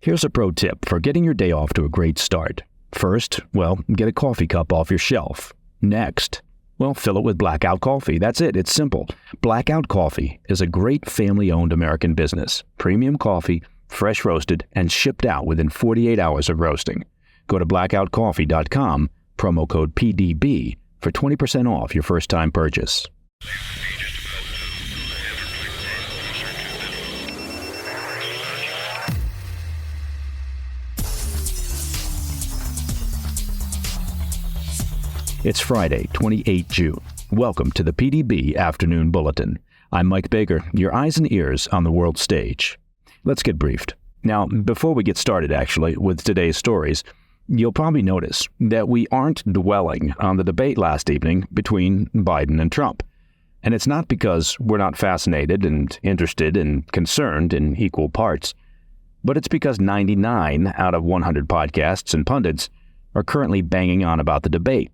Here's a pro tip for getting your day off to a great start. First, get a coffee cup off your shelf. Next, fill it with Blackout Coffee. That's it. It's simple. Blackout Coffee is a great family-owned American business. Premium coffee, fresh roasted, and shipped out within 48 hours of roasting. Go to blackoutcoffee.com, promo code PDB, for 20% off your first-time purchase. It's Friday, 28 June. Welcome to the PDB Afternoon Bulletin. I'm Mike Baker, your eyes and ears on the world stage. Let's get briefed. Now, before we get started, with today's stories, you'll probably notice that we aren't dwelling on the debate last evening between Biden and Trump. And it's not because we're not fascinated and interested and concerned in equal parts, but it's because 99 out of 100 podcasts and pundits are currently banging on about the debate.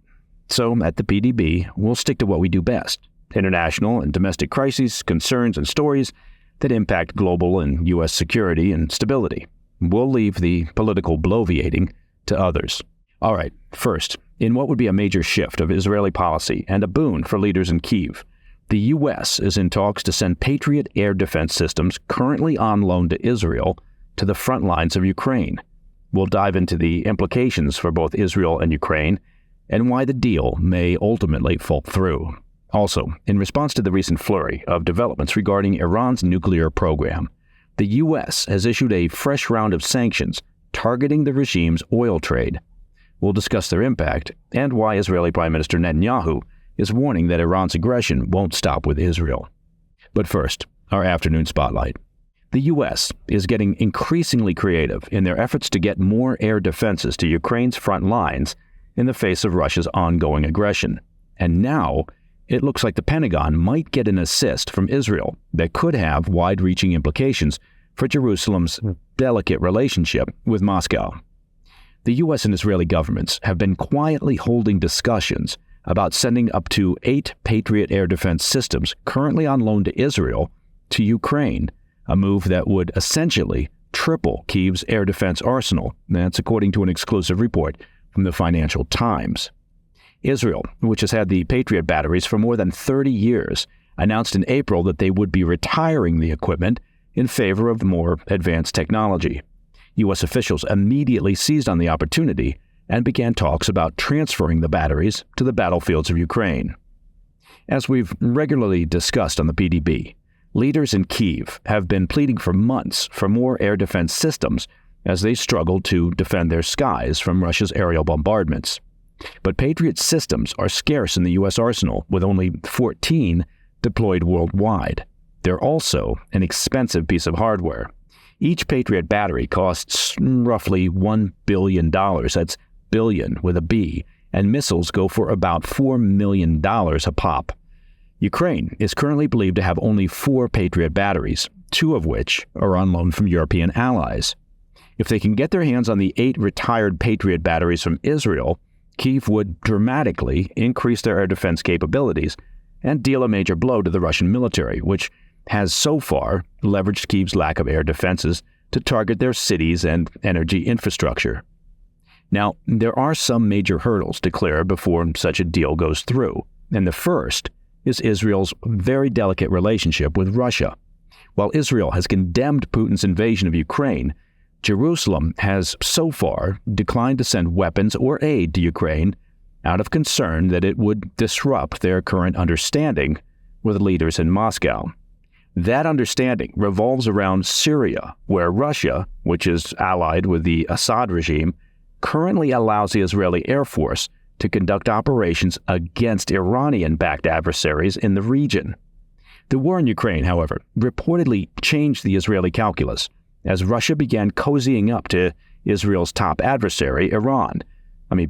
So at the PDB, we'll stick to what we do best: international and domestic crises, concerns, and stories that impact global and U.S. security and stability. We'll leave the political bloviating to others. All right, first, in what would be a major shift of Israeli policy and a boon for leaders in Kyiv, the U.S. is in talks to send Patriot air defense systems currently on loan to Israel to the front lines of Ukraine. We'll dive into the implications for both Israel and Ukraine and why the deal may ultimately fall through. Also, in response to the recent flurry of developments regarding Iran's nuclear program, the U.S. has issued a fresh round of sanctions targeting the regime's oil trade. We'll discuss their impact and why Israeli Prime Minister Netanyahu is warning that Iran's aggression won't stop with Israel. But first, our afternoon spotlight. The U.S. is getting increasingly creative in their efforts to get more air defenses to Ukraine's front lines in the face of Russia's ongoing aggression. And now, it looks like the Pentagon might get an assist from Israel that could have wide-reaching implications for Jerusalem's delicate relationship with Moscow. The U.S. and Israeli governments have been quietly holding discussions about sending up to 8 Patriot air defense systems currently on loan to Israel to Ukraine, a move that would essentially triple Kyiv's air defense arsenal. That's according to an exclusive report from the Financial Times. Israel, which has had the Patriot batteries for more than 30 years, announced in April that they would be retiring the equipment in favor of more advanced technology. U.S. officials immediately seized on the opportunity and began talks about transferring the batteries to the battlefields of Ukraine. As we've regularly discussed on the PDB, leaders in Kyiv have been pleading for months for more air defense systems as they struggle to defend their skies from Russia's aerial bombardments. But Patriot systems are scarce in the U.S. arsenal, with only 14 deployed worldwide. They're also an expensive piece of hardware. Each Patriot battery costs roughly $1 billion. That's billion with a B. And missiles go for about $4 million a pop. Ukraine is currently believed to have only 4 Patriot batteries, 2 of which are on loan from European allies. If they can get their hands on the 8 retired Patriot batteries from Israel, Kyiv would dramatically increase their air defense capabilities and deal a major blow to the Russian military, which has so far leveraged Kyiv's lack of air defenses to target their cities and energy infrastructure. Now, there are some major hurdles to clear before such a deal goes through, and the first is Israel's very delicate relationship with Russia. While Israel has condemned Putin's invasion of Ukraine, Jerusalem has so far declined to send weapons or aid to Ukraine out of concern that it would disrupt their current understanding with leaders in Moscow. That understanding revolves around Syria, where Russia, which is allied with the Assad regime, currently allows the Israeli Air Force to conduct operations against Iranian-backed adversaries in the region. The war in Ukraine, however, reportedly changed the Israeli calculus as Russia began cozying up to Israel's top adversary, Iran.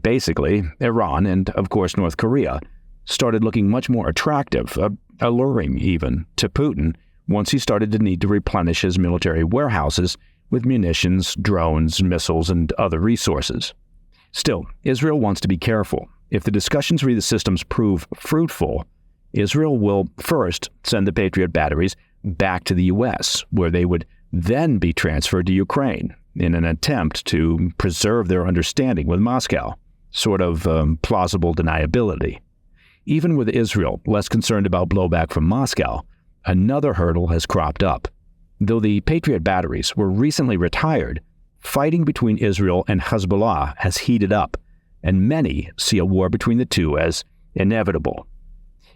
Basically, Iran and, of course, North Korea started looking much more attractive, alluring even, to Putin once he started to need to replenish his military warehouses with munitions, drones, missiles, and other resources. Still, Israel wants to be careful. If the discussions re the systems prove fruitful, Israel will first send the Patriot batteries back to the U.S., where they would then be transferred to Ukraine. in an attempt to preserve their understanding with Moscow, sort of plausible deniability. Even with Israel less concerned about blowback from Moscow, another hurdle has cropped up. Though the Patriot batteries were recently retired, fighting between Israel and Hezbollah has heated up, and many see a war between the two as inevitable.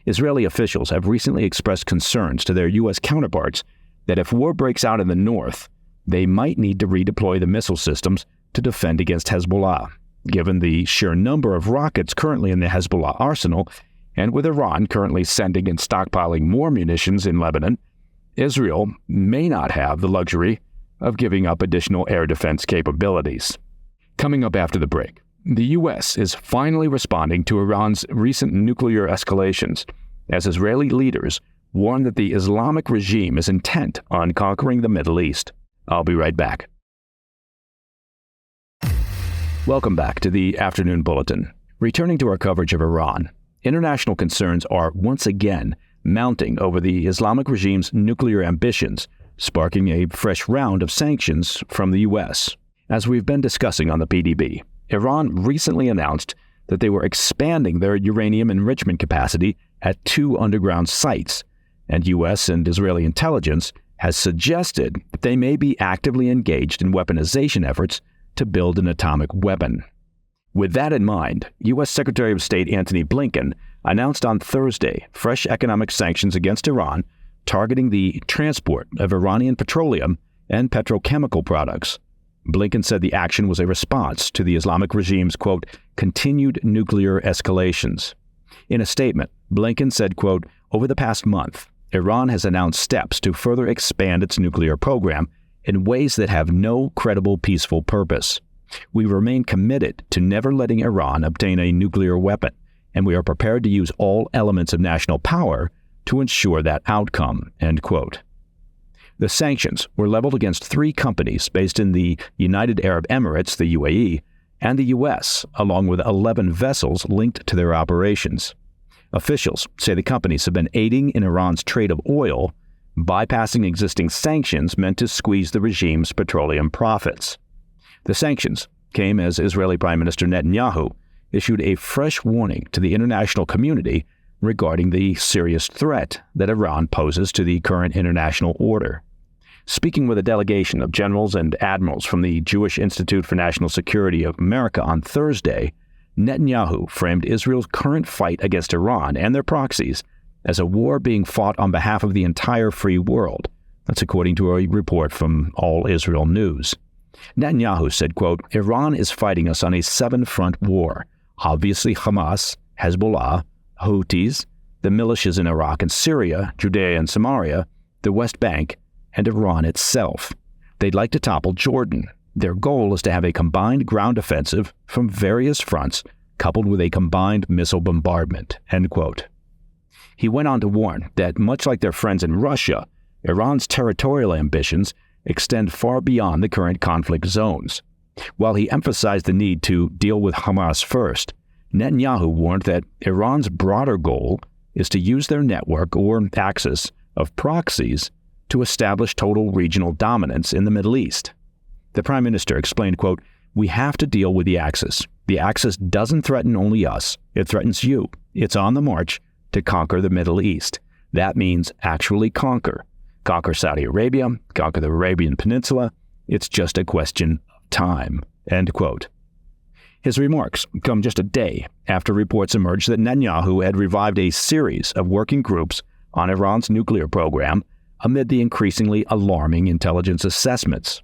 Israeli officials have recently expressed concerns to their U.S. counterparts that if war breaks out in the north, they might need to redeploy the missile systems to defend against Hezbollah, given the sheer number of rockets currently in the Hezbollah arsenal, and with Iran currently sending and stockpiling more munitions in Lebanon, Israel may not have the luxury of giving up additional air defense capabilities. Coming up after the break, the U.S. is finally responding to Iran's recent nuclear escalations, as Israeli leaders warn that the Islamic regime is intent on conquering the Middle East. I'll be right back. Welcome back to the Afternoon Bulletin. Returning to our coverage of Iran, international concerns are once again mounting over the Islamic regime's nuclear ambitions, sparking a fresh round of sanctions from the U.S. As we've been discussing on the PDB, Iran recently announced that they were expanding their uranium enrichment capacity at 2 underground sites, and U.S. and Israeli intelligence has suggested that they may be actively engaged in weaponization efforts to build an atomic weapon. With that in mind, U.S. Secretary of State Antony Blinken announced on Thursday fresh economic sanctions against Iran, targeting the transport of Iranian petroleum and petrochemical products. Blinken said the action was a response to the Islamic regime's, quote, continued nuclear escalations. In a statement, Blinken said, quote, over the past month, Iran has announced steps to further expand its nuclear program in ways that have no credible peaceful purpose. We remain committed to never letting Iran obtain a nuclear weapon, and we are prepared to use all elements of national power to ensure that outcome, end quote. The sanctions were leveled against 3 companies based in the United Arab Emirates, the UAE, and the U.S., along with 11 vessels linked to their operations. Officials say the companies have been aiding in Iran's trade of oil, bypassing existing sanctions meant to squeeze the regime's petroleum profits. The sanctions came as Israeli Prime Minister Netanyahu issued a fresh warning to the international community regarding the serious threat that Iran poses to the current international order. Speaking with a delegation of generals and admirals from the Jewish Institute for National Security of America on Thursday, Netanyahu framed Israel's current fight against Iran and their proxies as a war being fought on behalf of the entire free world. That's according to a report from All Israel News. Netanyahu said, quote, Iran is fighting us on a 7-front war. Obviously Hamas, Hezbollah, Houthis, the militias in Iraq and Syria, Judea and Samaria, the West Bank, and Iran itself. They'd like to topple Jordan. Their goal is to have a combined ground offensive from various fronts, coupled with a combined missile bombardment, end quote. He went on to warn that, much like their friends in Russia, Iran's territorial ambitions extend far beyond the current conflict zones. While he emphasized the need to deal with Hamas first, Netanyahu warned that Iran's broader goal is to use their network or axis of proxies to establish total regional dominance in the Middle East. The Prime Minister explained, quote, we have to deal with the Axis. The Axis doesn't threaten only us. It threatens you. It's on the march to conquer the Middle East. That means actually conquer. Conquer Saudi Arabia, conquer the Arabian Peninsula. It's just a question of time, end quote. His remarks come just a day after reports emerged that Netanyahu had revived a series of working groups on Iran's nuclear program amid the increasingly alarming intelligence assessments.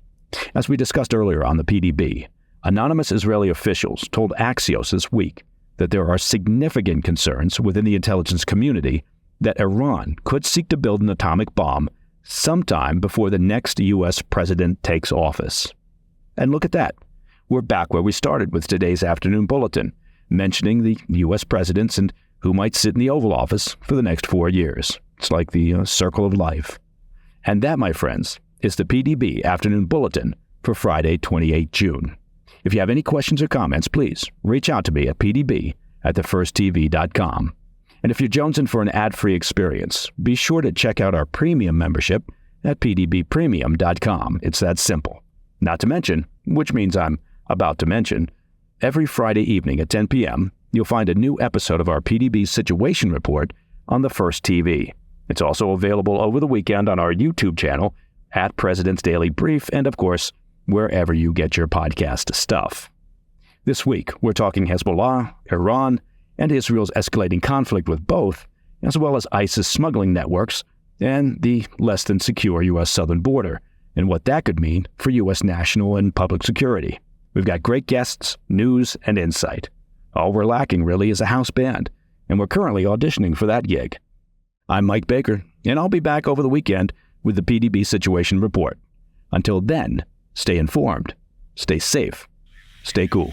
As we discussed earlier on the PDB, anonymous Israeli officials told Axios this week that there are significant concerns within the intelligence community that Iran could seek to build an atomic bomb sometime before the next U.S. president takes office. And look at that. We're back where we started with today's afternoon bulletin, mentioning the U.S. presidents and who might sit in the Oval Office for the next 4 years. It's like the circle of life. And that, my friends, is the PDB Afternoon Bulletin for Friday, 28 June. If you have any questions or comments, please reach out to me at pdb@thefirsttv.com. And if you're jonesing for an ad-free experience, be sure to check out our premium membership at pdbpremium.com. It's that simple. Not to mention, which means I'm about to mention, every Friday evening at 10 p.m., you'll find a new episode of our PDB Situation Report on the First TV. It's also available over the weekend on our YouTube channel, at President's Daily Brief, and of course, wherever you get your podcast stuff. This week, we're talking Hezbollah, Iran, and Israel's escalating conflict with both, as well as ISIS smuggling networks and the less than secure U.S. southern border, and what that could mean for U.S. national and public security. We've got great guests, news, and insight. All we're lacking, really, is a house band, and we're currently auditioning for that gig. I'm Mike Baker, and I'll be back over the weekend with the PDB Situation Report. Until then, stay informed, stay safe, stay cool.